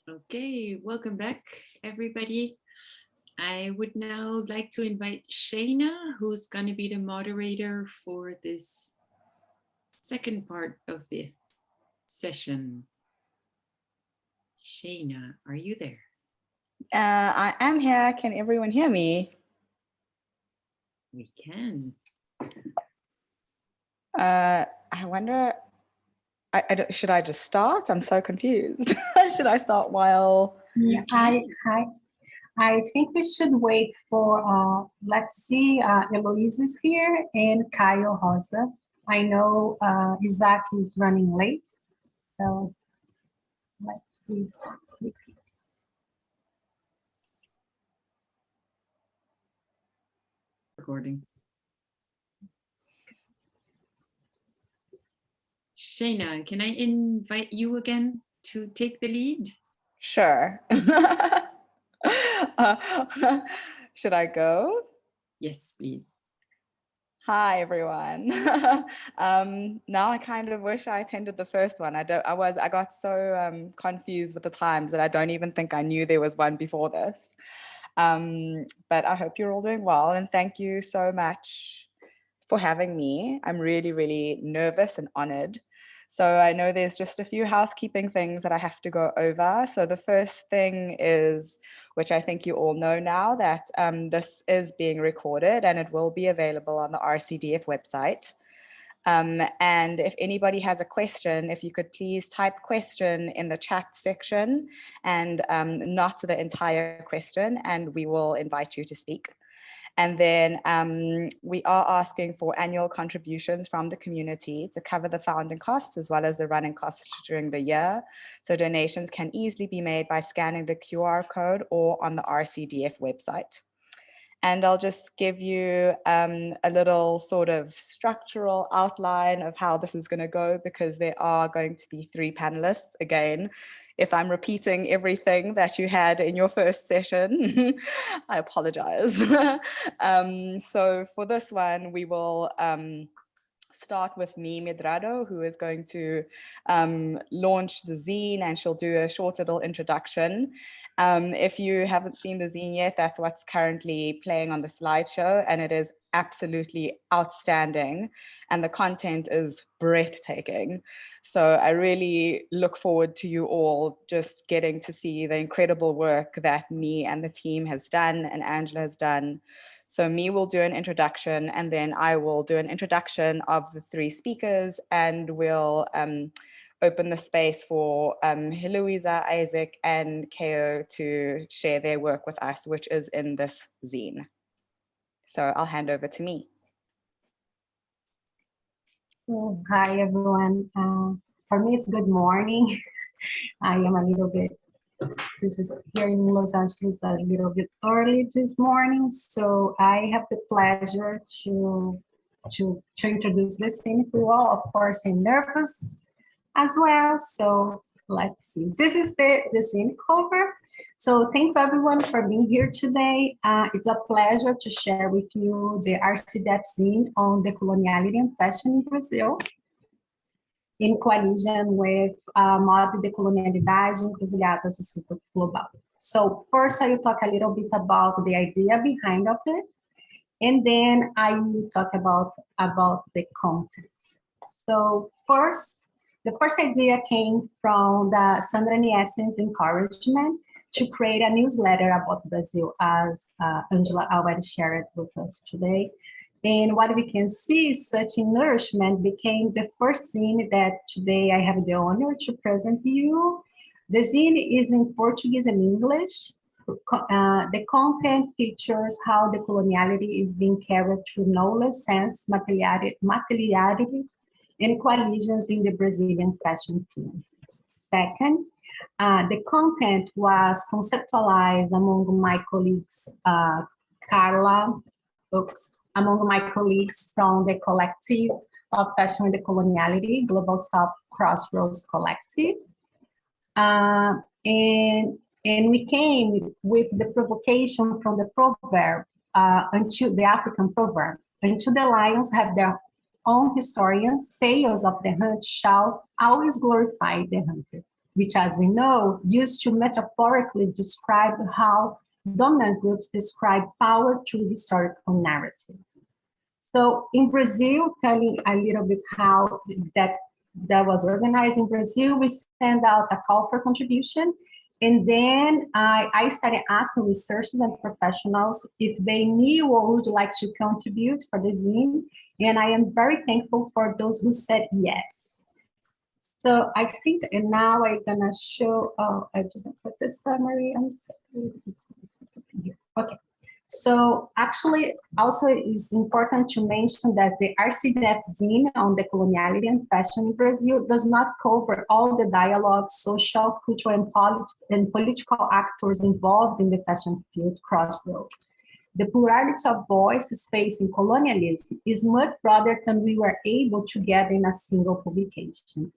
Okay, welcome back, everybody. I would now like to invite Shayna, who's going to be the moderator for this second part of the session. Shayna, are you there? I am here. Can everyone hear me? We can. I wonder, should I just start? I'm so confused. Should I start while? Yeah, I think we should wait for, let's see, Heloisa is here and Caio, Rosa. I know Isaac is running late, so let's see. Recording. Shayna, can I invite you again to take the lead? Sure. Should I go? Yes, please. Hi, everyone. Now I kind of wish I attended the first one. I got so confused with the times that I don't even think I knew there was one before this. But I hope you're all doing well, and thank you so much for having me. I'm really, really nervous and honored. So I know there's just a few housekeeping things that I have to go over. So the first thing is, which I think you all know now, that this is being recorded and it will be available on the RCDF website. And if anybody has a question, if you could please type question in the chat section and not the entire question, and we will invite you to speak. And then we are asking for annual contributions from the community to cover the founding costs as well as the running costs during the year. So donations can easily be made by scanning the QR code or on the RCDF website. And I'll just give you a little sort of structural outline of how this is going to go, because there are going to be 3 panelists. Again, if I'm repeating everything that you had in your first session, I apologize. So for this one, we will start with me, Medrado, who is going to launch the zine, and she'll do a short little introduction. If you haven't seen the zine yet, that's what's currently playing on the slideshow, and it is absolutely outstanding, and the content is breathtaking. So I really look forward to you all just getting to see the incredible work that me and the team has done and Angela has done. So me will do an introduction, and then I will do an introduction of the 3 speakers, and we'll open the space for Heloisa, Isaac, and Caio to share their work with us, which is in this zine. So I'll hand over to me. Hi, everyone. For me, it's good morning. I am a little bit, this is here in Los Angeles, a little bit early this morning. So I have the pleasure to introduce this thing to you all. Of course, I'm nervous as well. So let's see. This is the zine cover. So thank you everyone for being here today. It's a pleasure to share with you the RCDF zine on decoloniality and fashion in Brazil, in coalition with Decolonialidade Encruzilhadas do Sul Global. So first I will talk a little bit about the idea behind of it, and then I will talk about the contents. So the first idea came from the Sandra Niessen's encouragement to create a newsletter about Brazil, as Angela already shared with us today. And what we can see is such nourishment became the first zine that today I have the honor to present to you. The zine is in Portuguese and English. The content features how decoloniality is being carried through knowledge, sense, materiality, and coalitions in the Brazilian fashion field. Second, the content was conceptualized among my colleagues, among my colleagues from the Collective of Fashion and Decoloniality, Global South Crossroads Collective. And we came with the provocation from the proverb, until the African proverb, until the lions have their own historians, tales of the hunt shall always glorify the hunter. which, as we know, used to metaphorically describe how dominant groups describe power through historical narratives. So in Brazil, telling a little bit how that was organized in Brazil, we send out a call for contribution. And then I started asking researchers and professionals if they knew or would like to contribute for the zine. And I am very thankful for those who said yes. So I think, and now I'm gonna show, oh, I didn't put the summary, I'm sorry. Okay. So actually, also it's important to mention that the RCDF zine on decoloniality and fashion in Brazil does not cover all the dialogue, social, cultural, and political actors involved in the fashion field crossroads. The plurality of voices facing colonialism is much broader than we were able to get in a single publication.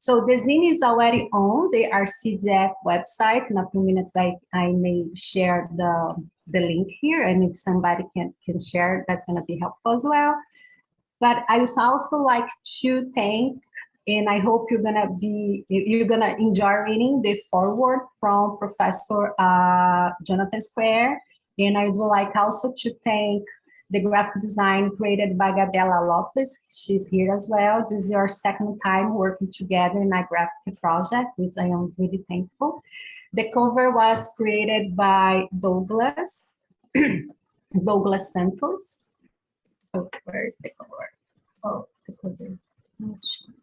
So the zine is already on the RCDF website. In a few minutes, I may share the link here, and if somebody can share, that's going to be helpful as well. But I would also like to thank, and I hope you're gonna enjoy reading the foreword from Professor Jonathan Square, and I would like also to thank the graphic design created by Gabriela Lopez. She's here as well. This is our second time working together in a graphic project, which I am really thankful. The cover was created by Douglas Santos. Oh, where is the cover? Oh, the cover is not sure.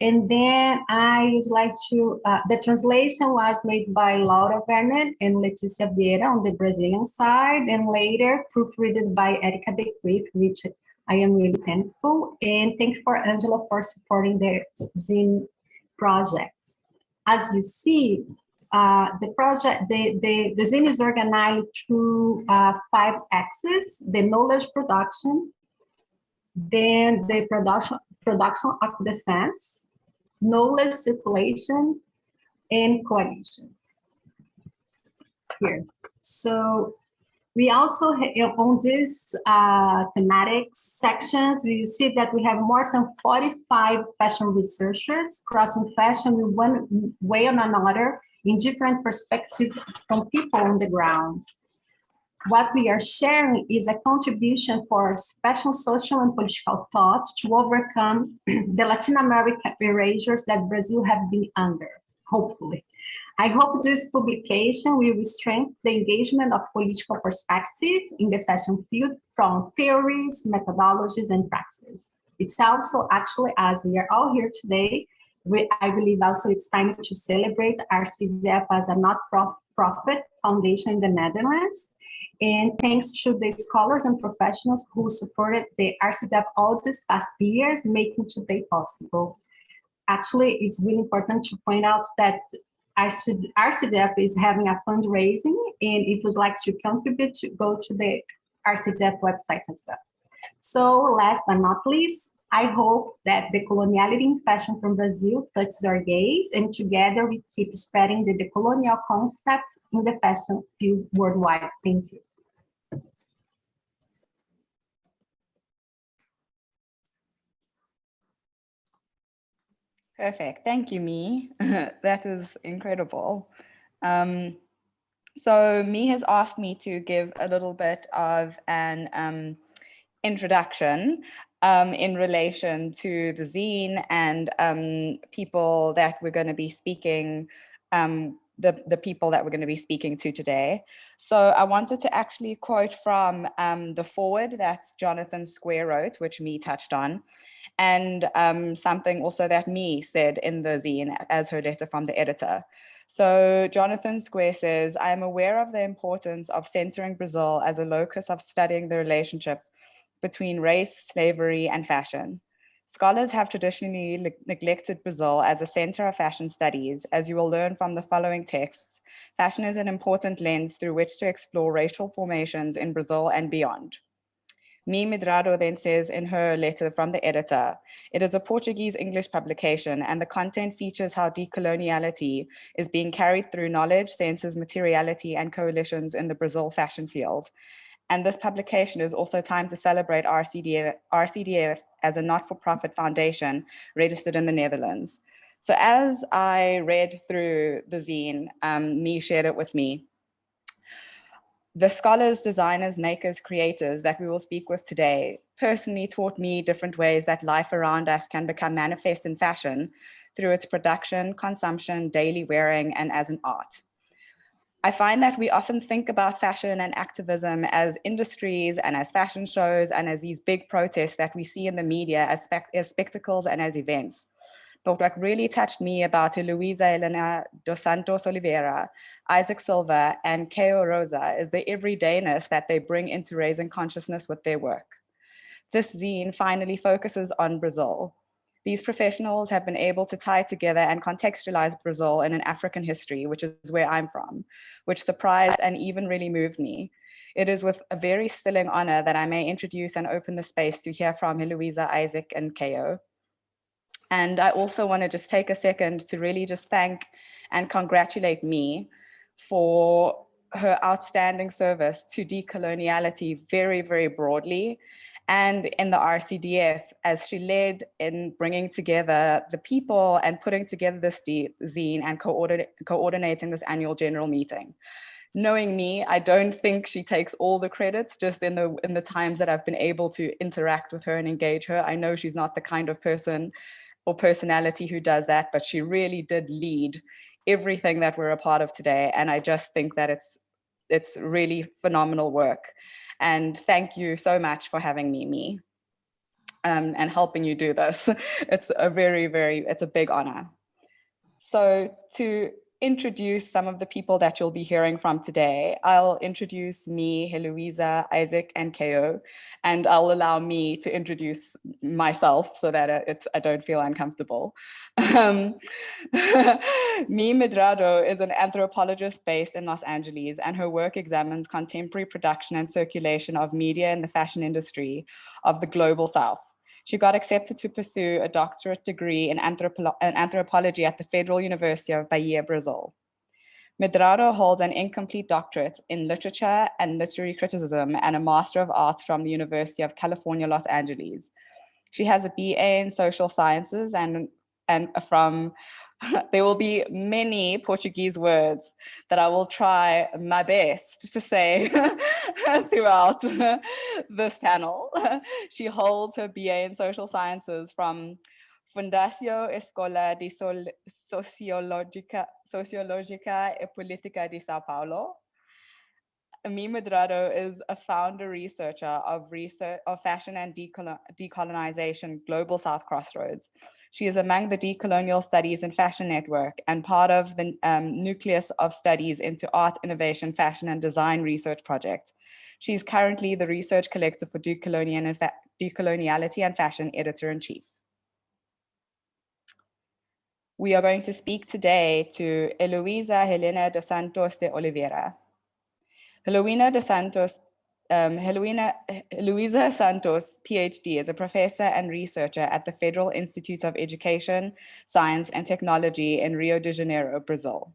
And then I would like to, the translation was made by Laura Werner and Leticia Vieira on the Brazilian side, and later proofreaded by Erica De Grief, which I am really thankful. And thank you for Angela for supporting the zine projects. As you see, the project, the zine is organized through 5 axes: the knowledge production, then the production of the sense, knowledge circulation, and coalitions. Here. So we also have, on these thematic sections, we see that we have more than 45 fashion researchers crossing fashion in one way or another in different perspectives from people on the ground. What we are sharing is a contribution for special social and political thought to overcome the Latin American erasures that Brazil have been under, hopefully. I hope this publication will strengthen the engagement of political perspective in the fashion field from theories, methodologies, and practices. It's also actually, as we are all here today, I believe also it's time to celebrate RCDF as a not-profit foundation in the Netherlands. And thanks to the scholars and professionals who supported the RCDF all these past years, making today possible. Actually, it's really important to point out that RCDF is having a fundraising, and if you'd like to contribute, go to the RCDF website as well. So last but not least, I hope that the coloniality in fashion from Brazil touches our gaze, and together we keep spreading the decolonial concept in the fashion field worldwide. Thank you. Perfect. Thank you, Mi. That is incredible. So Mi has asked me to give a little bit of an introduction in relation to the zine and people that we're going to be speaking, the people that we're going to be speaking to today. So I wanted to actually quote from the foreword that Jonathan Square wrote, which Mi touched on, and something also that Mi said in the zine as her letter from the editor. So Jonathan Square says, I am aware of the importance of centering Brazil as a locus of studying the relationship between race, slavery, and fashion. Scholars have traditionally neglected Brazil as a center of fashion studies. As you will learn from the following texts, fashion is an important lens through which to explore racial formations in Brazil and beyond. Medrado then says in her letter from the editor, it is a Portuguese-English publication, and the content features how decoloniality is being carried through knowledge, senses, materiality, and coalitions in the Brazil fashion field. And this publication is also time to celebrate RCDF as a not-for-profit foundation registered in the Netherlands. So as I read through the zine, Me shared it with me. The scholars, designers, makers, creators that we will speak with today personally taught me different ways that life around us can become manifest in fashion through its production, consumption, daily wearing, and as an art. I find that we often think about fashion and activism as industries and as fashion shows and as these big protests that we see in the media as spectacles and as events. But what really touched me about Heloisa, Helena dos Santos Oliveira, Isaac Silva, and Caio Rosa is the everydayness that they bring into raising consciousness with their work. This zine finally focuses on Brazil. These professionals have been able to tie together and contextualize Brazil in an African history, which is where I'm from, which surprised and even really moved me. It is with a very stilling honor that I may introduce and open the space to hear from Heloisa, Isaac, and Caio. And I also want to just take a second to really just thank and congratulate Me for her outstanding service to decoloniality very, very broadly, and in the RCDF, as she led in bringing together the people and putting together this zine and coordinating this annual general meeting. Knowing Me, I don't think she takes all the credits, just in the times that I've been able to interact with her and engage her. I know she's not the kind of person or personality who does that, but she really did lead everything that we're a part of today. And I just think that it's really phenomenal work. And thank you so much for having me, and helping you do this. It's a it's a big honor. So to introduce some of the people that you'll be hearing from today, I'll introduce Me, Heloisa, Isaac, and Caio, and I'll allow Me to introduce myself so that I don't feel uncomfortable. Me Medrado is an anthropologist based in Los Angeles, and her work examines contemporary production and circulation of media in the fashion industry of the global South. She got accepted to pursue a doctorate degree in anthropology at the Federal University of Bahia, Brazil. Medrado holds an incomplete doctorate in literature and literary criticism and a Master of Arts from the University of California, Los Angeles. She has a BA in social sciences and from, there will be many Portuguese words that I will try my best to say throughout this panel. She holds her BA in social sciences from Fundação Escola de Sociológica e Política de São Paulo. Me Medrado is a founder researcher of fashion and decolonization Global South Crossroads. She is among the Decolonial Studies and Fashion Network and part of the nucleus of studies into art, innovation, fashion, and design research project. She's currently the research collector for Decoloniality and Fashion Editor-in-Chief. We are going to speak today to Heloisa Helena dos Santos de Oliveira. Heloisa Santos, PhD, is a professor and researcher at the Federal Institute of Education, Science and Technology in Rio de Janeiro, Brazil.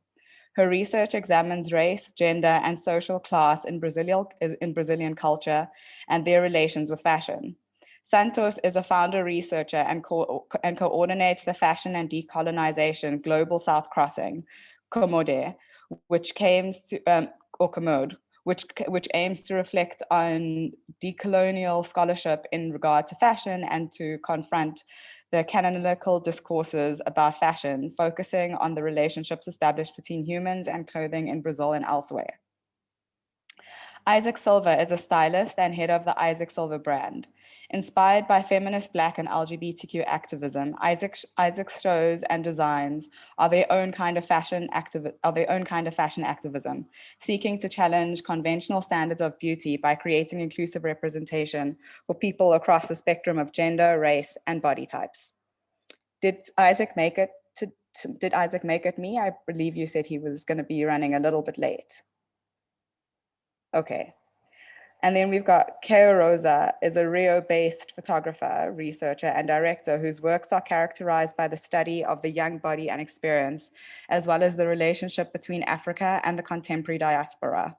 Her research examines race, gender, and social class in Brazilian culture and their relations with fashion. Santos is a founder researcher and coordinates the Fashion and Decolonization Global South Crossing, COMODE, which aims to reflect on decolonial scholarship in regard to fashion and to confront the canonical discourses about fashion, focusing on the relationships established between humans and clothing in Brazil and elsewhere. Isaac Silva is a stylist and head of the Isaac Silva brand. Inspired by feminist Black and LGBTQ activism, Isaac's shows and designs are their own kind of fashion activism, seeking to challenge conventional standards of beauty by creating inclusive representation for people across the spectrum of gender, race, and body types. Did Isaac make it Me? I believe you said he was going to be running a little bit late. Okay. And then we've got Caio Rosa, is a Rio-based photographer, researcher, and director whose works are characterized by the study of the young body and experience, as well as the relationship between Africa and the contemporary diaspora.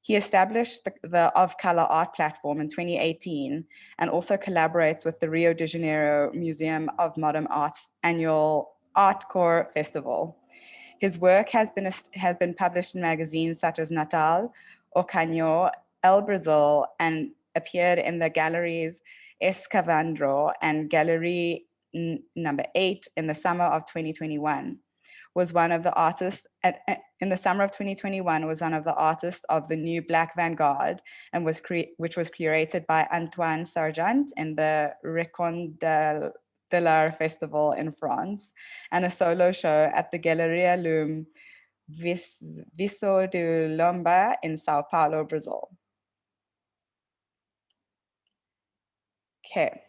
He established the Of Color art platform in 2018 and also collaborates with the Rio de Janeiro Museum of Modern Art's annual Artcore Festival. His work has been published in magazines such as Natal, Ocaño, El Brazil, and appeared in the galleries Escavandro and Gallery number 8 in the summer of 2021. Was one of the artists in the summer of 2021 was one of the artists of the new Black Vanguard and which was curated by Antoine Sargent in the Recon de l'Art Festival in France, and a solo show at the Galeria Lume Viso de Lomba in Sao Paulo, Brazil. Okay.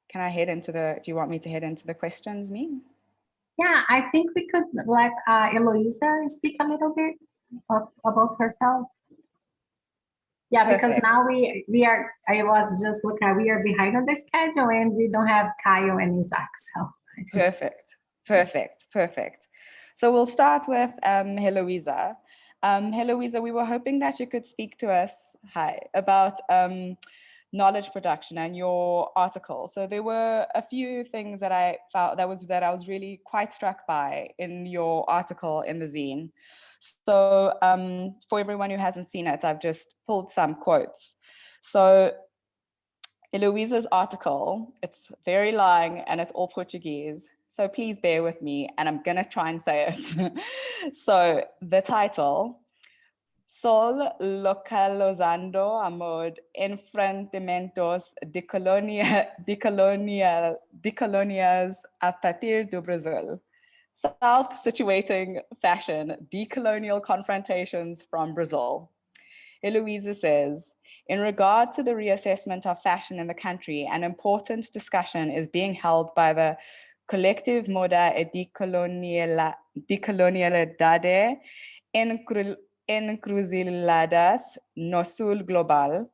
Can I head into do you want me to head into the questions, me? Yeah, I think we could let Heloisa speak a little bit about herself. Yeah, Perfect. because now I was just looking, we are behind on the schedule and we don't have Caio and Isaac, so. Perfect. So we'll start with Heloisa. Heloisa, we were hoping that you could speak to us, about knowledge production and your article. So there were a few things that I found that I was really quite struck by in your article in the Zine. So for everyone who hasn't seen it, I've just pulled some quotes. So Heloisa's article, it's very long and it's all Portuguese. So please bear with me and I'm gonna try and say it. So the title, Sol localizando amor enfrentamientos decoloniais a partir do Brasil. South situating fashion, decolonial confrontations from Brazil. Heloisa says, in regard to the reassessment of fashion in the country, an important discussion is being held by the Collective Moda e Decolonialidade Encruziladas no Sul Global,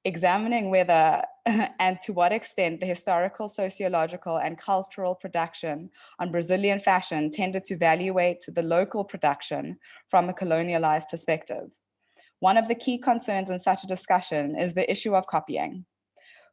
examining whether and to what extent the historical, sociological, and cultural production on Brazilian fashion tended to evaluate the local production from a colonialized perspective. One of the key concerns in such a discussion is the issue of copying.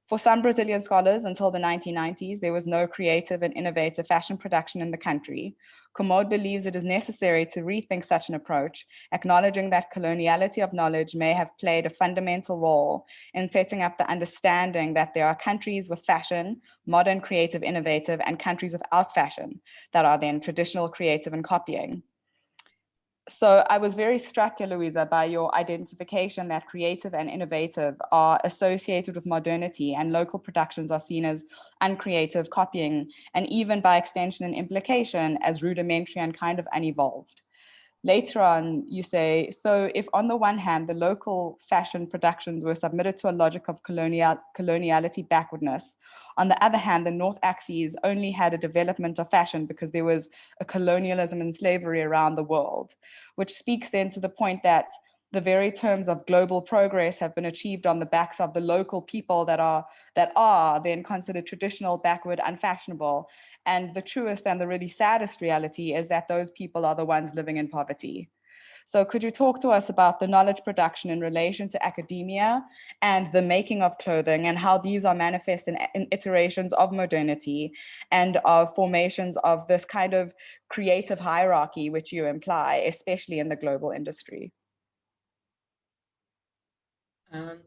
For some Brazilian scholars, until the 1990s, there was no creative and innovative fashion production in the country. Commode believes it is necessary to rethink such an approach, acknowledging that coloniality of knowledge may have played a fundamental role in setting up the understanding that there are countries with fashion, modern, creative, innovative, and countries without fashion that are then traditional, creative, and copying. So I was very struck, Heloisa, by your identification that creative and innovative are associated with modernity and local productions are seen as uncreative, copying, and even by extension and implication as rudimentary and kind of unevolved. Later on, you say, so if on the one hand, the local fashion productions were submitted to a logic of coloniality backwardness, on the other hand, the North Axis only had a development of fashion because there was a colonialism and slavery around the world, which speaks then to the point that the very terms of global progress have been achieved on the backs of the local people that are then considered traditional, backward, unfashionable. And the truest and the really saddest reality is that those people are the ones living in poverty. So could you talk to us about the knowledge production in relation to academia and the making of clothing and how these are manifest in iterations of modernity and of formations of this kind of creative hierarchy which you imply, especially in the global industry?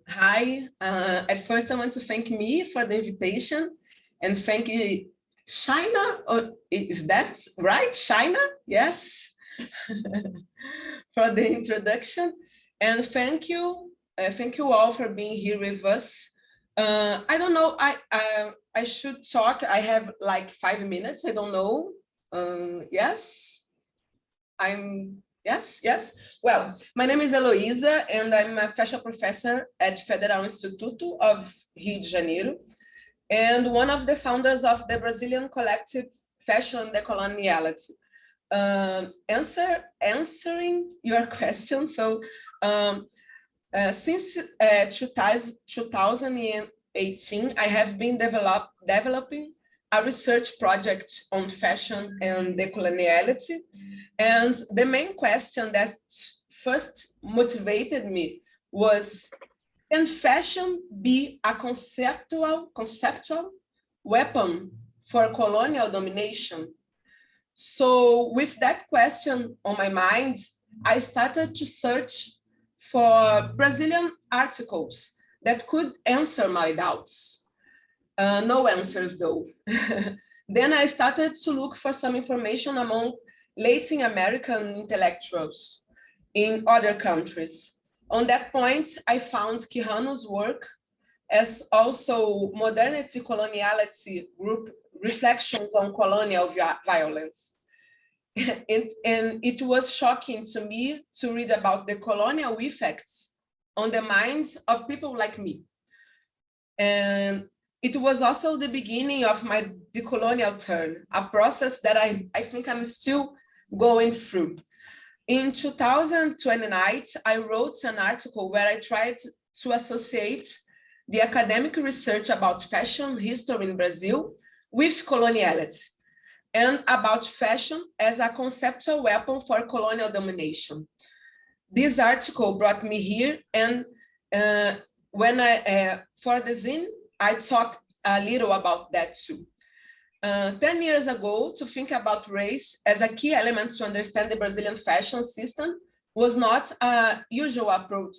Hi, at first I want to thank me for the invitation and thank you, Shayna, is that right? Shayna, yes, for the introduction. And thank you all for being here with us. I don't know, I should talk, I have like 5 minutes, I don't know. Yes, Yes. Well, my name is Heloisa, and I'm a fashion professor at Federal Instituto of Rio de Janeiro, and one of the founders of the Brazilian collective Fashion Decoloniality. Answering your question, so since 2018, I have been developing a research project on fashion and decoloniality. And the main question that first motivated me was, can fashion be a conceptual weapon for colonial domination? So with that question on my mind, I started to search for Brazilian articles that could answer my doubts. No answers though. Then I started to look for some information among Latin American intellectuals in other countries. On that point, I found Quijano's work, as also Modernity Coloniality group reflections on colonial violence. And it was shocking to me to read about the colonial effects on the minds of people like me. And it was also the beginning of my decolonial turn, a process that I think I'm still going through. In 2029, I wrote an article where I tried to associate the academic research about fashion history in Brazil with coloniality, and about fashion as a conceptual weapon for colonial domination. This article brought me here, and when for the Zine, I talked a little about that too. 10 years ago, to think about race as a key element to understand the Brazilian fashion system was not a usual approach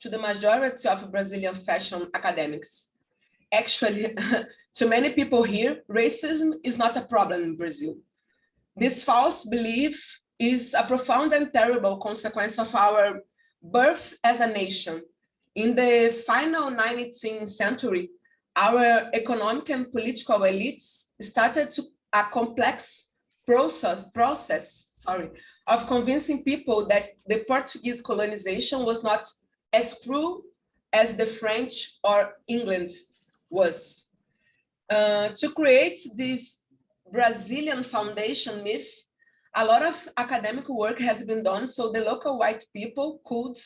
to the majority of Brazilian fashion academics. Actually, to many people here, racism is not a problem in Brazil. This false belief is a profound and terrible consequence of our birth as a nation. In the final 19th century, our economic and political elites started to a complex process of convincing people that the Portuguese colonization was not as cruel as the French or England was. To create this Brazilian foundation myth, a lot of academic work has been done so the local white people could,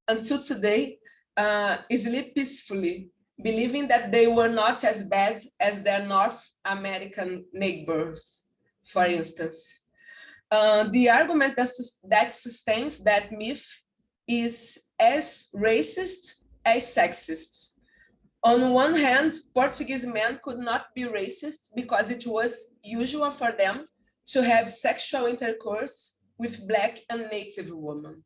until today, sleep peacefully, believing that they were not as bad as their North American neighbors, for instance. The argument that sustains that myth is as racist as sexist. On one hand, Portuguese men could not be racist because it was usual for them to have sexual intercourse with Black and Native women.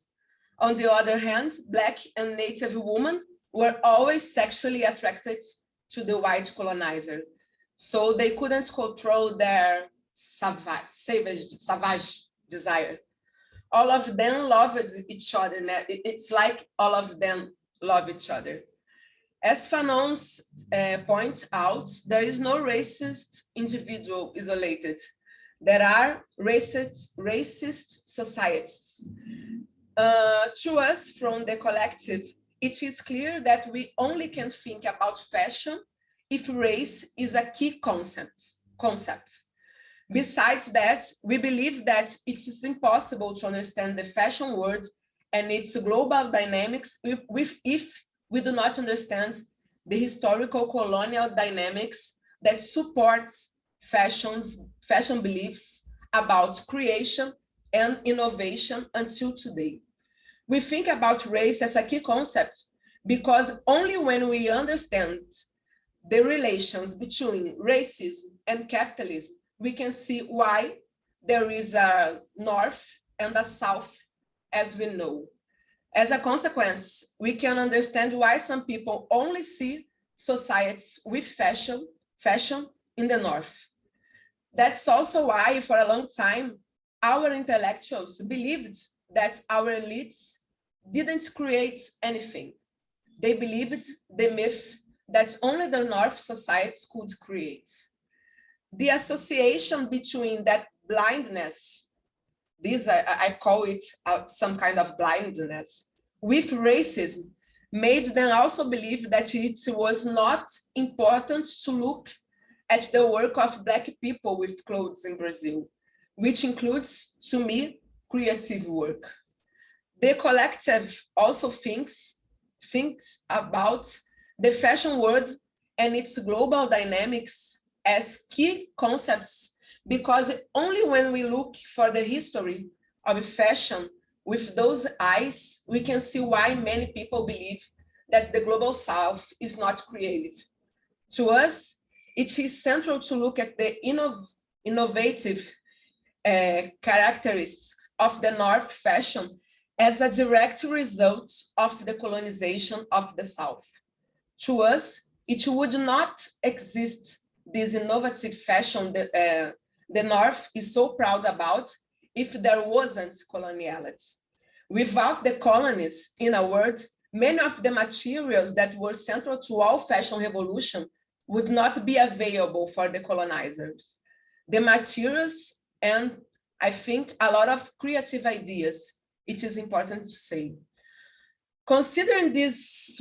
On the other hand, Black and Native women were always sexually attracted to the white colonizer, so they couldn't control their savage desire. All of them loved each other. It's like all of them love each other. As Fanon's points out, there is no racist individual isolated. There are racist societies. To us from the collective, it is clear that we only can think about fashion if race is a key concept. Besides that, we believe that it is impossible to understand the fashion world and its global dynamics if we do not understand the historical colonial dynamics that supports fashion beliefs about creation and innovation until today. We think about race as a key concept because only when we understand the relations between racism and capitalism, we can see why there is a North and a South, as we know. As a consequence, we can understand why some people only see societies with fashion in the North. That's also why, for a long time, our intellectuals believed that our elites didn't create anything. They believed the myth that only the North societies could create. The association between that blindness, this I call it some kind of blindness, with racism, made them also believe that it was not important to look at the work of Black people with clothes in Brazil, which includes, to me, creative work. The collective also thinks about the fashion world and its global dynamics as key concepts, because only when we look for the history of fashion with those eyes, we can see why many people believe that the Global South is not creative. To us, it is central to look at the innovative characteristics of the North fashion as a direct result of the colonization of the South. To us, it would not exist this innovative fashion that the North is so proud about if there wasn't coloniality. Without the colonies, in a word, many of the materials that were central to all fashion revolution would not be available for the colonizers. The materials and I think a lot of creative ideas, it is important to say. Considering these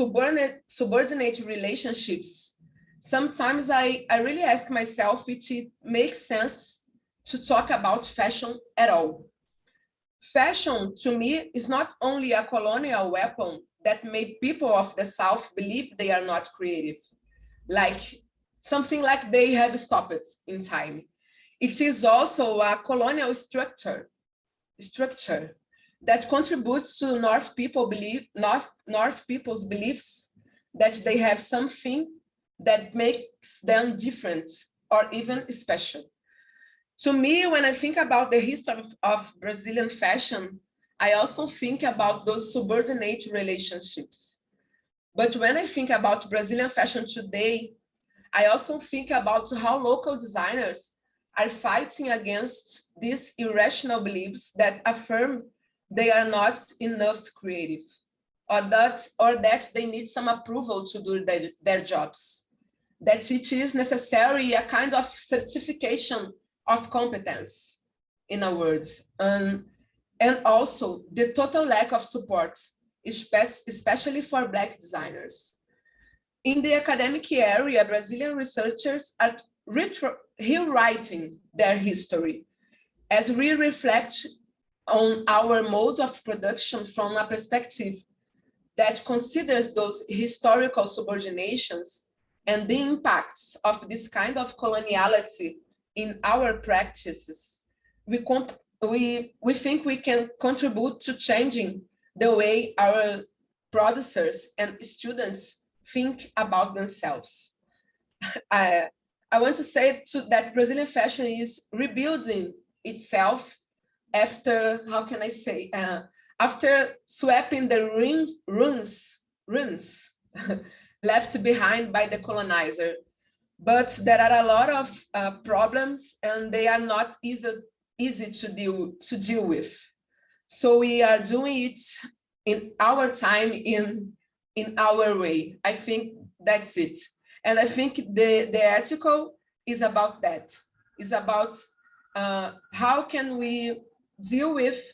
subordinate relationships, sometimes I really ask myself if it makes sense to talk about fashion at all. Fashion, to me, is not only a colonial weapon that made people of the South believe they are not creative, like something like they have stopped in time. It is also a colonial structure that contributes to North people's beliefs that they have something that makes them different or even special. To me, when I think about the history of Brazilian fashion, I also think about those subordinate relationships. But when I think about Brazilian fashion today, I also think about how local designers are fighting against these irrational beliefs that affirm they are not enough creative, or that they need some approval to do their jobs, that it is necessary a kind of certification of competence, in a word, and also the total lack of support, especially for Black designers. In the academic area, Brazilian researchers are rewriting their history as we reflect on our mode of production from a perspective that considers those historical subordinations and the impacts of this kind of coloniality in our practices. We think we can contribute to changing the way our producers and students think about themselves. I want to say that Brazilian fashion is rebuilding itself after, how can I say, after sweeping the ruins left behind by the colonizer. But there are a lot of problems and they are not easy to deal with. So we are doing it in our time, in our way. I think that's it. And I think the article is about that. It's about how can we deal with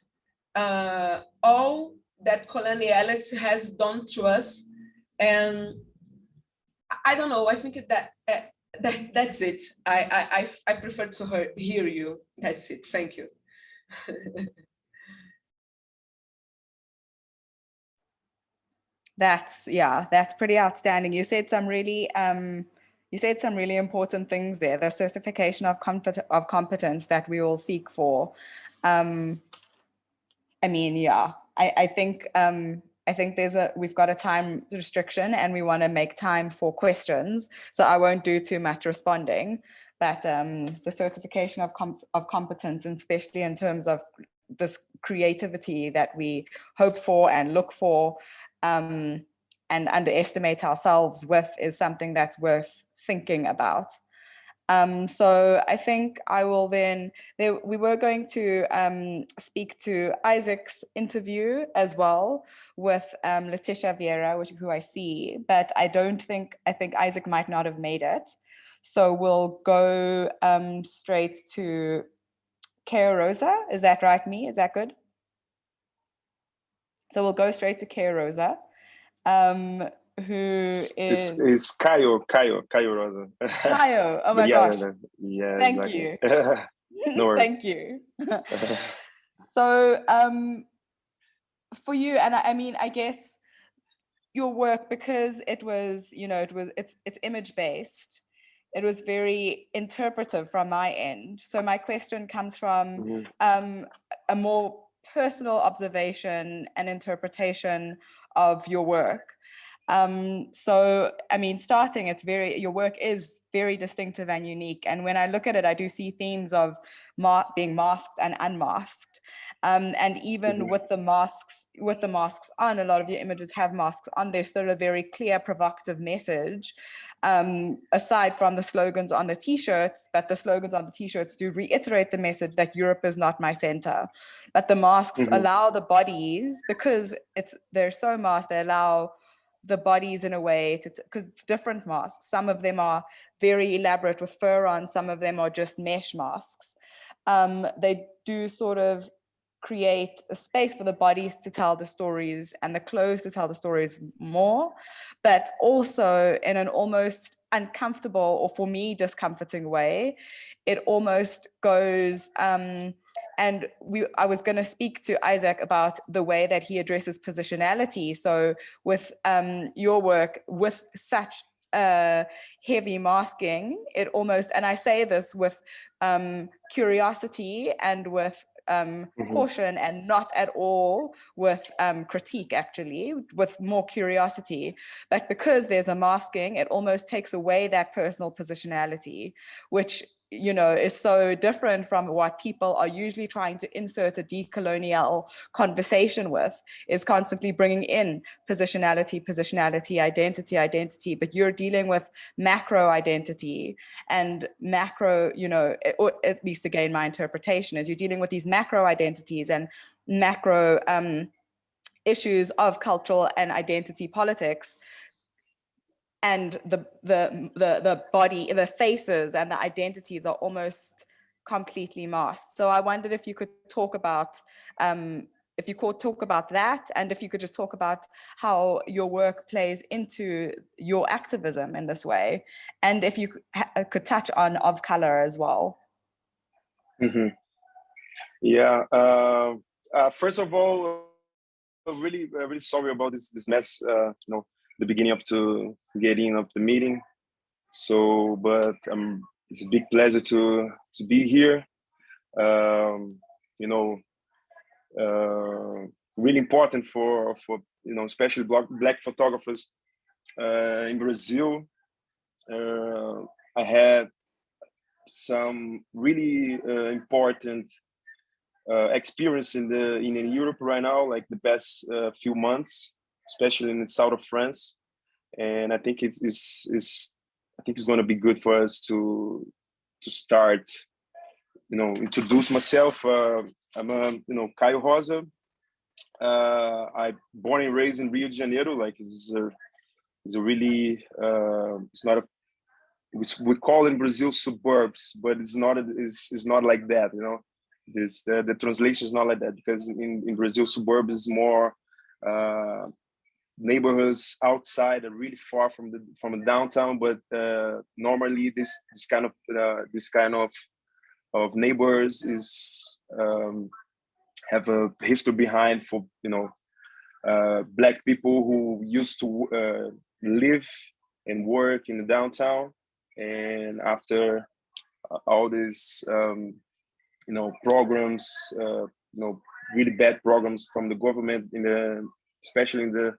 all that coloniality has done to us. And I don't know, I think that's it. I prefer to hear you. That's it. Thank you. That's pretty outstanding. You said some really important things there. The certification of competence that we all seek for. I think we've got a time restriction and we want to make time for questions. So I won't do too much responding, but the certification of competence, and especially in terms of this creativity that we hope for and look for, and underestimate ourselves with, is something that's worth thinking about. So I think I will then, we were going to speak to Isaac's interview as well with Letitia Vieira, who I see, but I think Isaac might not have made it. So we'll go straight to Caio Rosa. Is that right, Me? Is that good? So we'll go straight to Caio Rosa. Who is Caio Rosa. Caio, oh my gosh. Yeah, thank exactly. you. No worries. Thank you. So for you, and I guess your work, because it's image based, it was very interpretive from my end. So my question comes from a more personal observation and interpretation of your work. So, I mean, starting, your work is very distinctive and unique. And when I look at it, I do see themes of being masked and unmasked. And even with the masks on, a lot of your images have masks on. There's still a very clear, provocative message, aside from the slogans on the t-shirts, but the slogans on the t-shirts do reiterate the message that Europe is not my center. But the masks allow the bodies, because they're so masked, they allow the bodies in a way because it's different masks. Some of them are very elaborate with fur on, some of them are just mesh masks. They do sort of create a space for the bodies to tell the stories and the clothes to tell the stories more, but also in an almost uncomfortable, or for me, discomforting way. It almost goes, and I was going to speak to Isaac about the way that he addresses positionality. So with your work, with such heavy masking, it almost, and I say this with curiosity and with caution, and not at all with critique, actually, with more curiosity. But because there's a masking, it almost takes away that personal positionality, which, you know, is so different from what people are usually trying to insert a decolonial conversation with, is constantly bringing in positionality, identity, but you're dealing with macro identity and macro, you know, or at least again, my interpretation is you're dealing with these macro identities and macro issues of cultural and identity politics. And the body, the faces and the identities are almost completely masked. So I wondered if you could talk about that, and if you could just talk about how your work plays into your activism in this way, and if you could touch on of color as well. Yeah. First of all, really sorry about this mess. You know, the beginning of to getting of the meeting. So, but it's a big pleasure to be here. You know, really important for you know, especially black photographers in Brazil. I had some really important experience in Europe right now, like the past few months, especially in the south of France, and I think it's going to be good for us to start, you know, introduce myself. I'm you know, Caio Rosa. I born and raised in Rio de Janeiro. Like it's a really it's not a, we call in Brazil suburbs, but it's not like that, you know. The translation is not like that, because in Brazil, suburb is more neighborhoods outside and really far from the downtown. But normally this kind of neighbors is have a history behind, for, you know, black people who used to live and work in the downtown, and after all these you know, programs, you know, really bad programs from the government especially in the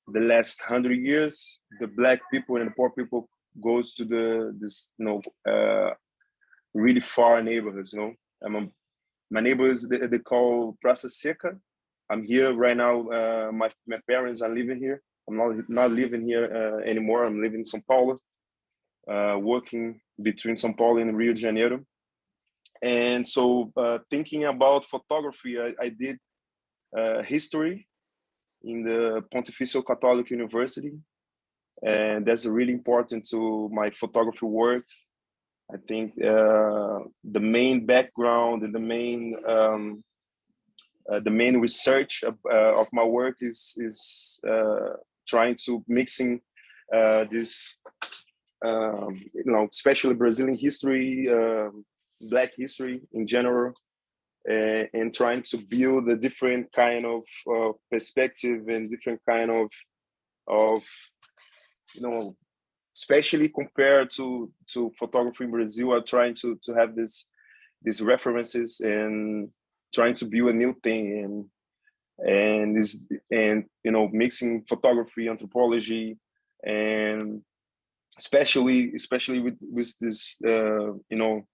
last 100 years, the black people and the poor people goes to this you know, really far neighborhoods. You know, my neighbors, they call Praça Seca. I'm here right now. My parents are living here. I'm not living here anymore. I'm living in São Paulo, working between São Paulo and Rio de Janeiro. And so thinking about photography, I did history in the Pontifício Católico University. And that's really important to my photography work. I think the main background and the main research of my work is trying to mixing this, you know, especially Brazilian history, Black history in general, and trying to build a different kind of perspective and different kind of you know, especially compared to photography in Brazil, are trying to have these references and trying to build a new thing, and you know, mixing photography, anthropology, and especially with this you know,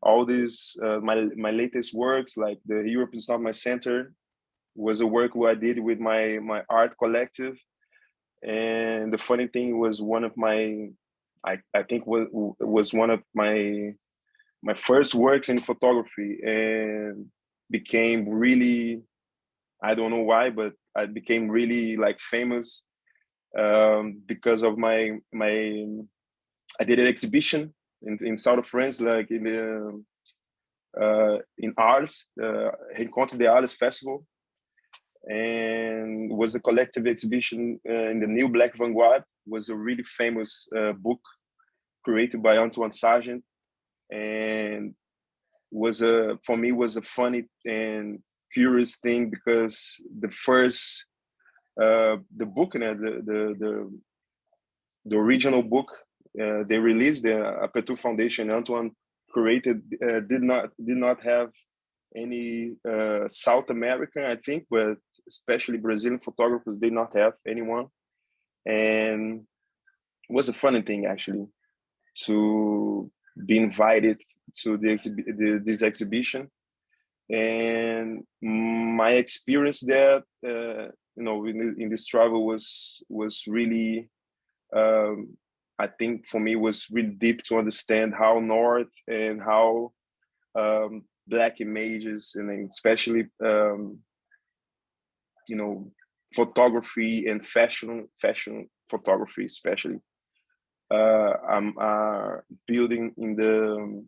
all these my latest works, like the Europe is not my center, was a work where I did with my art collective. And the funny thing was, one of my I think was one of my first works in photography, and became really, I don't know why, but I became really like famous because of my I did an exhibition in south of France, like in Arles, Rencontre de Arles Festival, and was a collective exhibition in the New Black Vanguard. Was a really famous book created by Antoine Sargent, and was for me was a funny and curious thing, because the first the book, the original book they released, the Aperture Foundation Antoine created, did not have any South American, I think, but especially Brazilian photographers did not have anyone. And it was a funny thing, actually, to be invited to this exhibition. And my experience there, you know, in this travel was really, I think for me, was really deep to understand how North and how Black images, and especially you know, photography and fashion photography, especially I'm building in the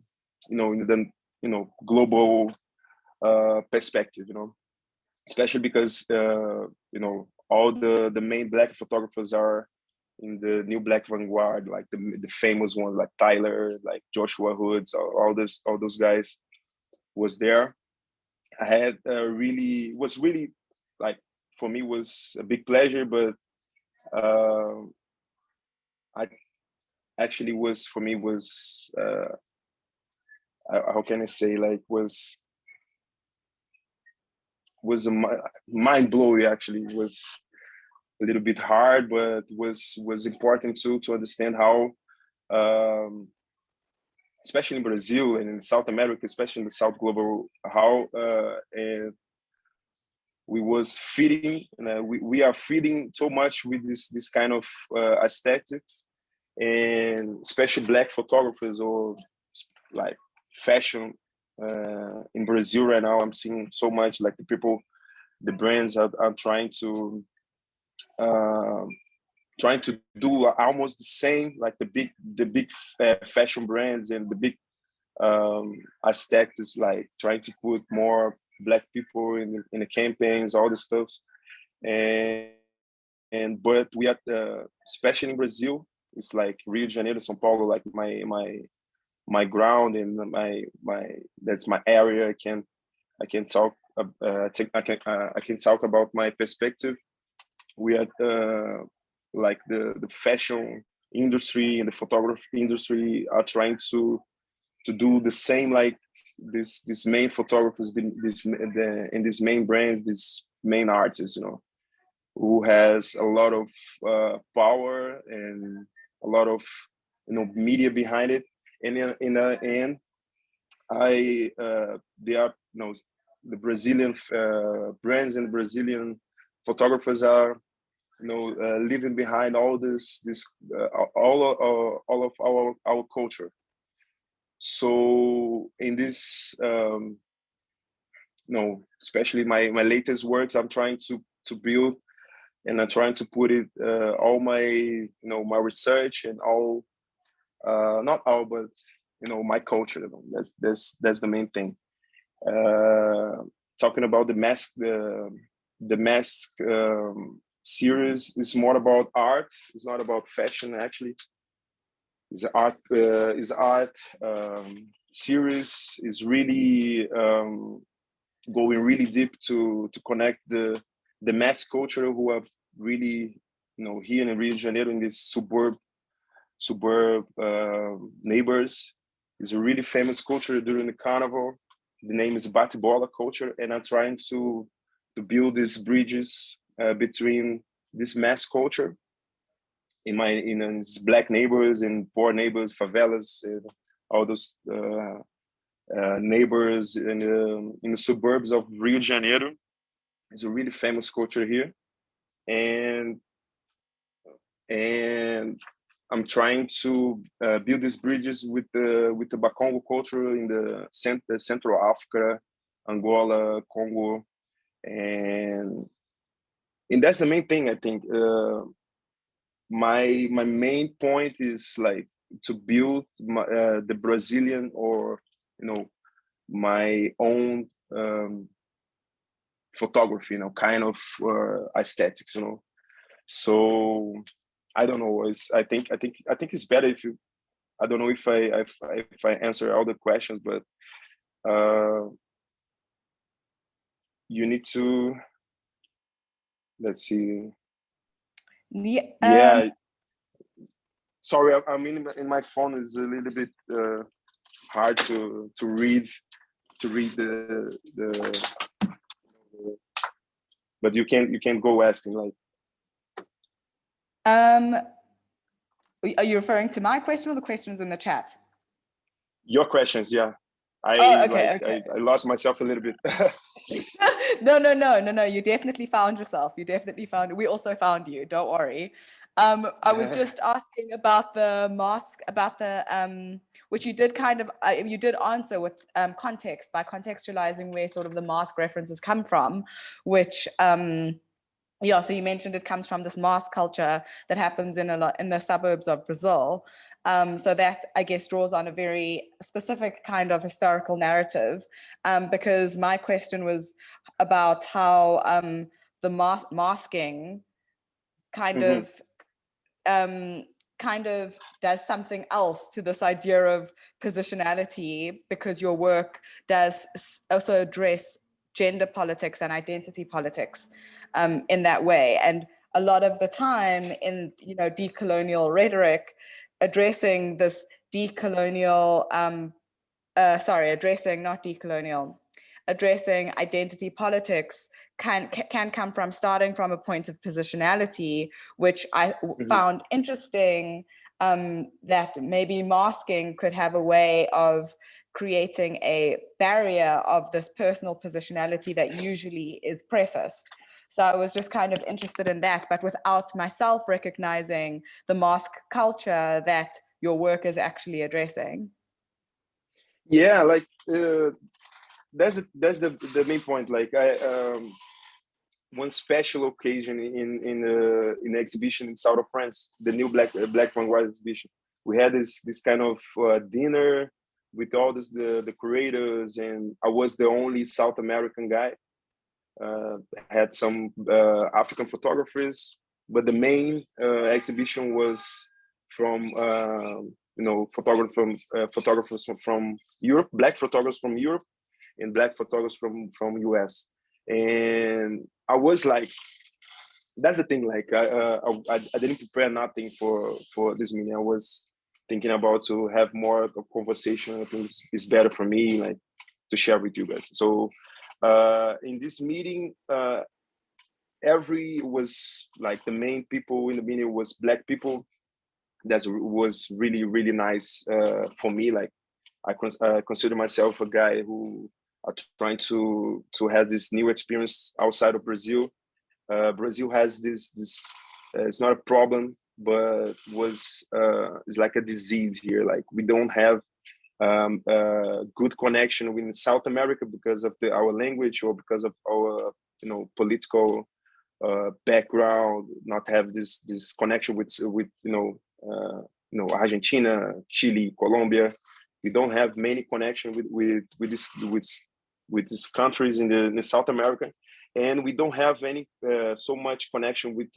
global perspective, you know, especially because you know, all the main Black photographers are in the New Black Vanguard, like the famous ones, like Tyler, like Joshua Hoods, all those guys was there. I had was really, like, for me was a big pleasure, but I actually was, for me was how can I say, like, was a mind blowing. Actually, was a little bit hard, but was important too, to understand how especially in Brazil and in South America, especially in the South Global, how and we was feeding, we are feeding so much with this kind of aesthetics, and especially Black photographers, or like fashion in Brazil right now. I'm seeing so much, like, the brands are trying to do almost the same, like the big fashion brands and the big aesthetics, like trying to put more Black people in the campaigns, all the stuff. But we are, especially in Brazil, it's like Rio de Janeiro, São Paulo, like my ground, and my that's my area. I can talk I can talk about my perspective. We are like the fashion industry and the photography industry are trying to do the same, like this main photographers, and these main brands, these main artists, you know, who has a lot of power and a lot of, you know, media behind it. And in the end, they are, you know, the Brazilian brands and Brazilian photographers are, you know, leaving behind all this all of our culture. So in this, you know, especially my latest works, I'm trying to build, and I'm trying to put it all my, you know, my research and all, not all, but, you know, my culture. You know, that's the main thing. Talking about the mask series is more about art. It's not about fashion, actually. Is art series is really going really deep to connect the mass culture, who are really, you know, here in Rio de Janeiro, in this suburb neighbors. It's a really famous culture during the carnival. The name is Bate-Bola culture, and I'm trying to build these bridges between this mass culture in these black neighbors and poor neighbors, favelas, and all those neighbors in the suburbs of Rio de Janeiro. It's a really famous culture here, and I'm trying to build these bridges with the Bakongo culture in the Central Africa, Angola, Congo, and that's the main thing. I think my main point is like to build the Brazilian, or my own photography, kind of aesthetics, So I don't know. I think it's better if you. I don't know if I answer all the questions, but you need to. Let's see. Yeah. Sorry, I mean, in my phone is a little bit hard to read the. But you can go asking like. Are you referring to my question or the questions in the chat? Your questions, yeah. Okay. I lost myself a little bit. No. You definitely found yourself. We also found you. Don't worry. I was just asking about the mask, about the which you did kind of you did answer with context, by contextualizing where sort of the mask references come from, which yeah, so you mentioned it comes from this mask culture that happens in the suburbs of Brazil. So that, I guess, draws on a very specific kind of historical narrative, because my question was about how the masking kind of does something else to this idea of positionality, because your work does also address gender politics and identity politics in that way. And a lot of the time in decolonial rhetoric, addressing this decolonial addressing identity politics can come from starting from a point of positionality, which I found interesting, that maybe masking could have a way of creating a barrier of this personal positionality that usually is prefaced. So I was just kind of interested in that, but without myself recognizing the mask culture that your work is actually addressing. Yeah, like that's the main point. Like one special occasion in the exhibition in South of France, the new Black Vanguard exhibition, we had this kind of dinner with all the curators, and I was the only South American guy. Had some African photographers, but the main exhibition was from photographers from Europe, Black photographers from Europe, and Black photographers from US. And I was like, that's the thing. Like I didn't prepare nothing for this meeting. I was thinking about to have more of a conversation. I think it's better for me, like, to share with you guys. So in this meeting, was like the main people in the meeting was Black people. That was really, really nice for me. Like I consider myself a guy who are trying to have this new experience outside of Brazil. Brazil has this it's not a problem, but it's like a disease here. Like we don't have good connection with South America because of our language, or because of our political background. Not have this connection with Argentina, Chile, Colombia. We don't have many connection with these countries in the South America, and we don't have any so much connection with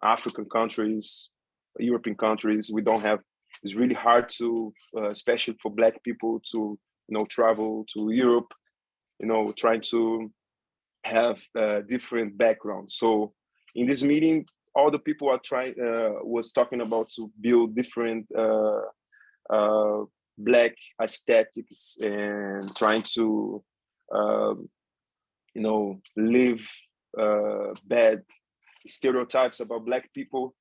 African countries, European countries. We don't have. It's really hard to, especially for Black people, to travel to Europe, trying to have different backgrounds. So in this meeting, all the people are trying was talking about to build different Black aesthetics and trying to live bad stereotypes about Black people.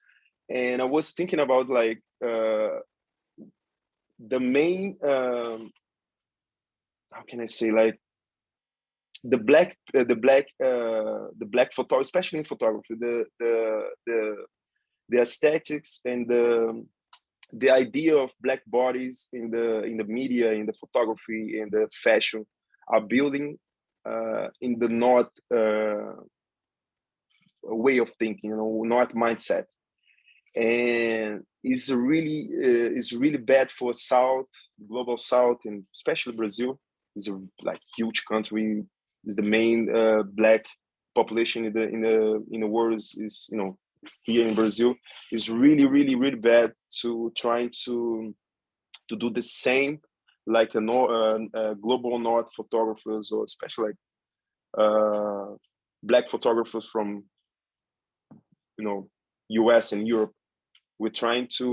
And I was thinking about like the main how can I say, like the black photo, especially in photography, the aesthetics and the idea of Black bodies in the media, in the photography, in the fashion are building in the North way of thinking, North mindset, and it's really bad for South, global South, and especially Brazil. It's a like huge country. Is the main Black population in the world is here in Brazil. Is really bad to trying to do the same like a global North photographers, or especially like Black photographers from US and Europe. We're trying to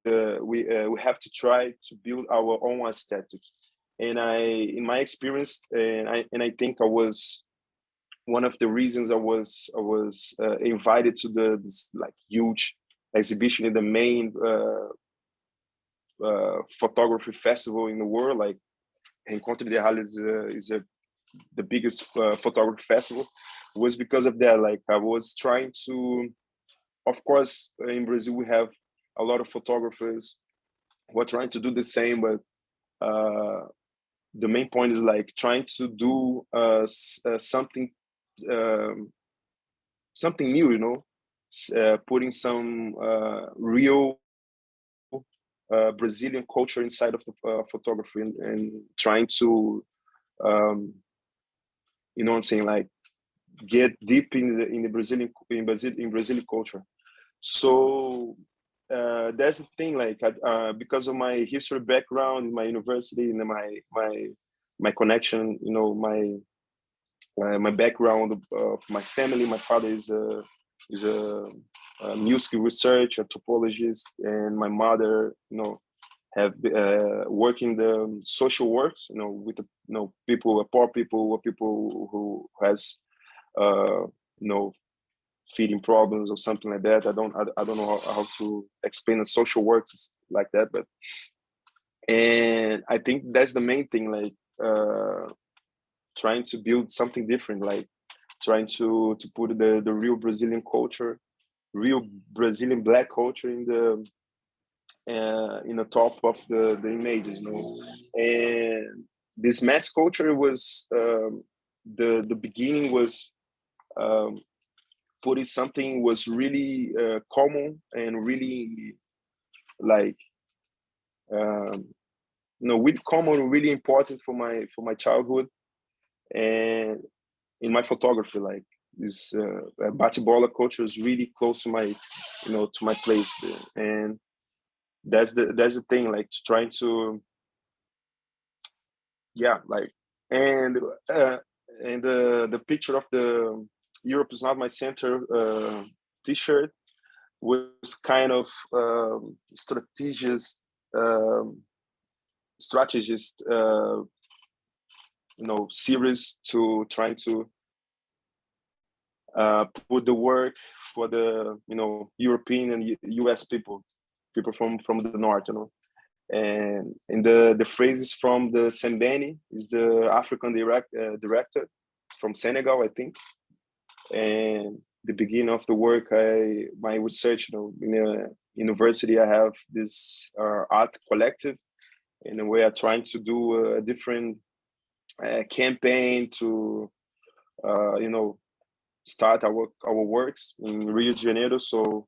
we have to try to build our own aesthetics. And in my experience, and I think I was one of the reasons I was invited to this like huge exhibition in the main photography festival in the world. Like Encontro de Hall is the biggest photography festival. Was because of that. Like I was trying to, of course, in Brazil we have a lot of photographers who are trying to do the same, but the main point is like trying to do something new, putting some real Brazilian culture inside of the photography, and trying to what I'm saying, like get deep in the Brazilian culture. So that's the thing, like because of my history background, my university, and my connection, my background of my family. My father is a music research, a topologist, and my mother, have worked in the social works, with the, people, poor people, or people who has feeding problems or something like that. I don't know how to explain the social works like that, but and I think that's the main thing, like trying to build something different, like trying to put the real Brazilian culture, real Brazilian Black culture in the top of the images, and this mass culture was the beginning was putting something was really common and really like really common, really important for my childhood, and in my photography, like this bate-bola culture is really close to my to my place there. And that's the thing, like trying to like, and the picture of the Europe is not my center t-shirt was kind of strategist series to trying to put the work for the European and US people from the north, and the phrases from the Sembeni, is the African director from Senegal, I think. And the beginning of the work, my research, in a university, I have this art collective, in a way I'm trying to do a different campaign to start our works in Rio de Janeiro. So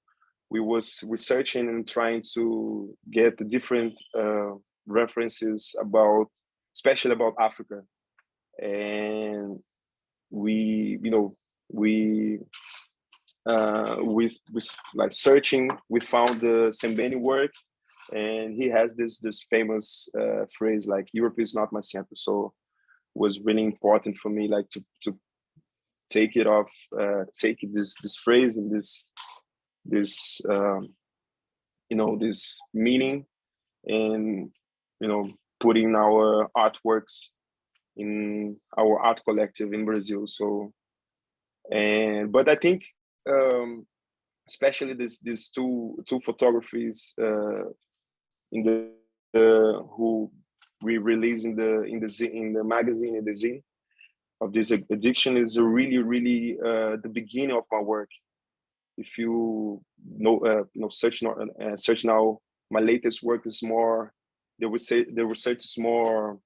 we was researching and trying to get the different references especially about Africa, and we like searching, we found the Sembeni work, and he has this famous phrase like "Europe is not my center." So it was really important for me, like to take this phrase and this this this meaning, and putting our artworks in our art collective in Brazil. So, but I think especially these two photographies in the who we release in the magazine, in the Zine, of this addiction is really the beginning of my work. If you search now, my latest work is more, the research is more,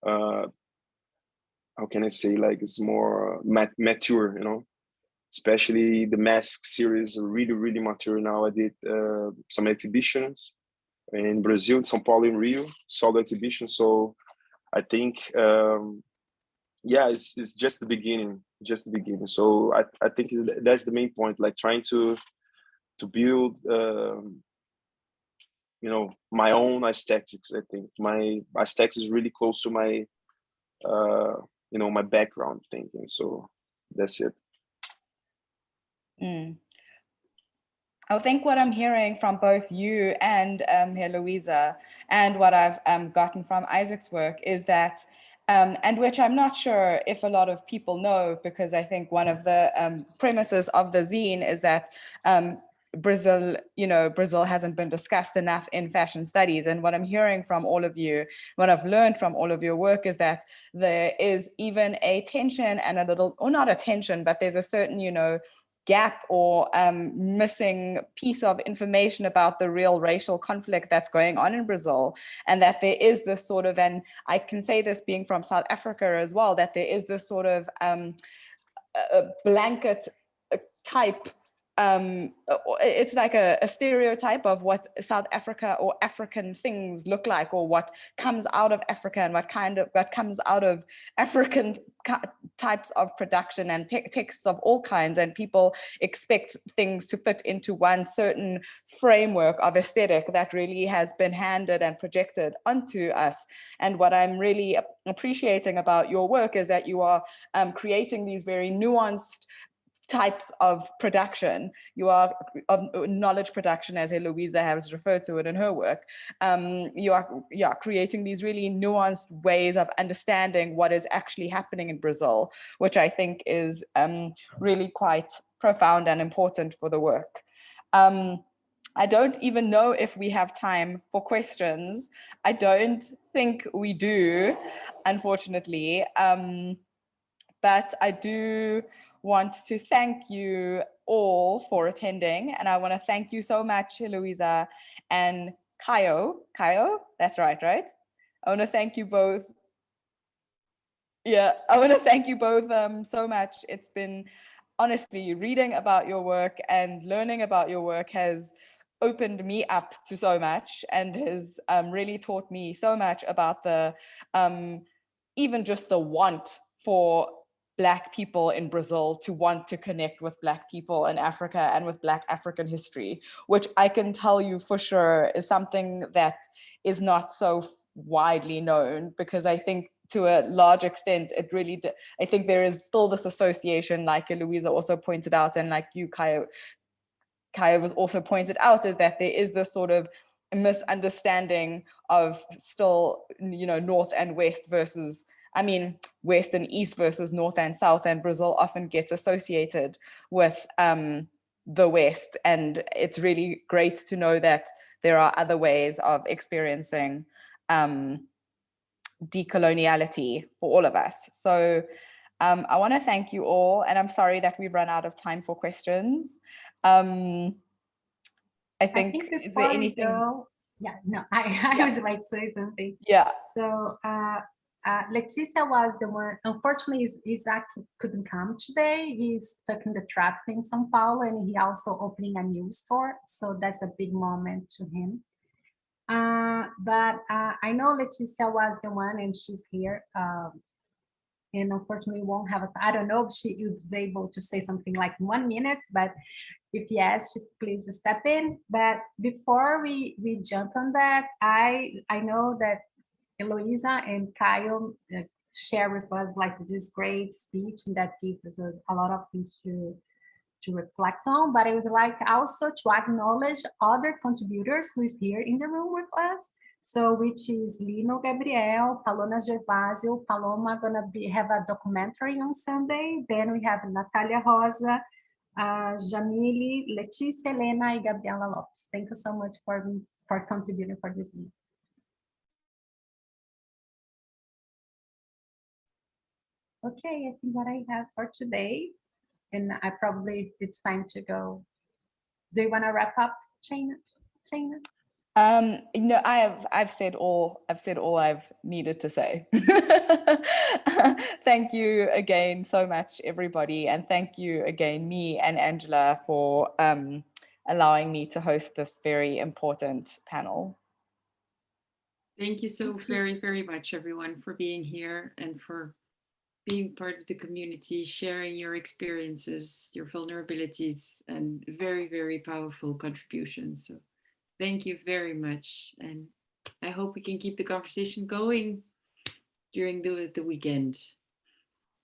how can I say, like, it's more mature, especially the mask series are really mature now. I did some exhibitions in Brazil, in São Paulo, in Rio, solo exhibition. So I think it's just the beginning, So I think that's the main point, like trying to build my own aesthetics. I think my aesthetics is really close to my my background thinking. So that's it. I think what I'm hearing from both you and Heloisa, and what I've gotten from Isaac's work is that, and which I'm not sure if a lot of people know, because I think one of the premises of the zine is that Brazil hasn't been discussed enough in fashion studies. And what I'm hearing from all of you, what I've learned from all of your work, is that there is even a tension and a little, or not a tension, but there's a certain, gap or missing piece of information about the real racial conflict that's going on in Brazil. And that there is this sort of, and I can say this being from South Africa as well, that there is this sort of a blanket type, it's like a stereotype of what South Africa or African things look like, or what comes out of Africa, and what comes out of African types of production and texts of all kinds. And people expect things to fit into one certain framework of aesthetic that really has been handed and projected onto us. And what I'm really appreciating about your work is that you are creating these very nuanced types of production. You are of knowledge production, as Heloisa has referred to it in her work. You are creating these really nuanced ways of understanding what is actually happening in Brazil, which I think is really quite profound and important for the work. I don't even know if we have time for questions. I don't think we do, unfortunately. But I do want to thank you all for attending. And I want to thank you so much, Heloisa and Caio. Caio, that's right? I want to thank you both. Yeah, I want to thank you both so much. It's been, honestly, reading about your work and learning about your work has opened me up to so much, and has really taught me so much about the, even just the want for Black people in Brazil to want to connect with Black people in Africa and with Black African history, which I can tell you for sure is something that is not so widely known, because I think to a large extent, it really, I think there is still this association, like Heloisa also pointed out, and like you, Caio was also pointed out, is that there is this sort of misunderstanding of still, North and West versus, West and East versus North and South, and Brazil often gets associated with the West. And it's really great to know that there are other ways of experiencing decoloniality for all of us. So I want to thank you all, and I'm sorry that we've run out of time for questions. I think is there anything? I was about to say something. Yeah. So Leticia was the one. Unfortunately, Isaac couldn't come today. He's stuck in the traffic in São Paulo, and he also opening a new store. So that's a big moment to him. But I know Leticia was the one, and she's here. And unfortunately, won't have I don't know if she is able to say something like 1 minute, but if yes, please step in. But before we jump on that, I know that Heloisa and Caio share with us like this great speech that gives us a lot of things to reflect on, but I would like also to acknowledge other contributors who is here in the room with us. So which is Lino Gabriel, Paloma Gervasio, Paloma gonna have a documentary on Sunday. Then we have Natalia Rosa, Jamile, Leticia, Helena, and Gabriela Lopes. Thank you so much for contributing for this meeting. Okay, I think what I have for today, and I probably it's time to go. Do you want to wrap up, Shayna? No, I've said all I've needed to say. Thank you again so much, everybody, and thank you again, me and Angela, for allowing me to host this very important panel. Thank you so very, very much, everyone, for being here and for being part of the community, sharing your experiences, your vulnerabilities, and very, very powerful contributions. So thank you very much. And I hope we can keep the conversation going during the weekend.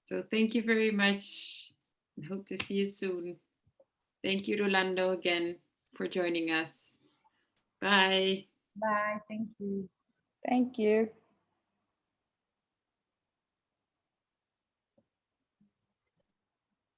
So thank you very much. I hope to see you soon. Thank you, Rolando, again for joining us. Bye. Bye. Thank you. Thank you.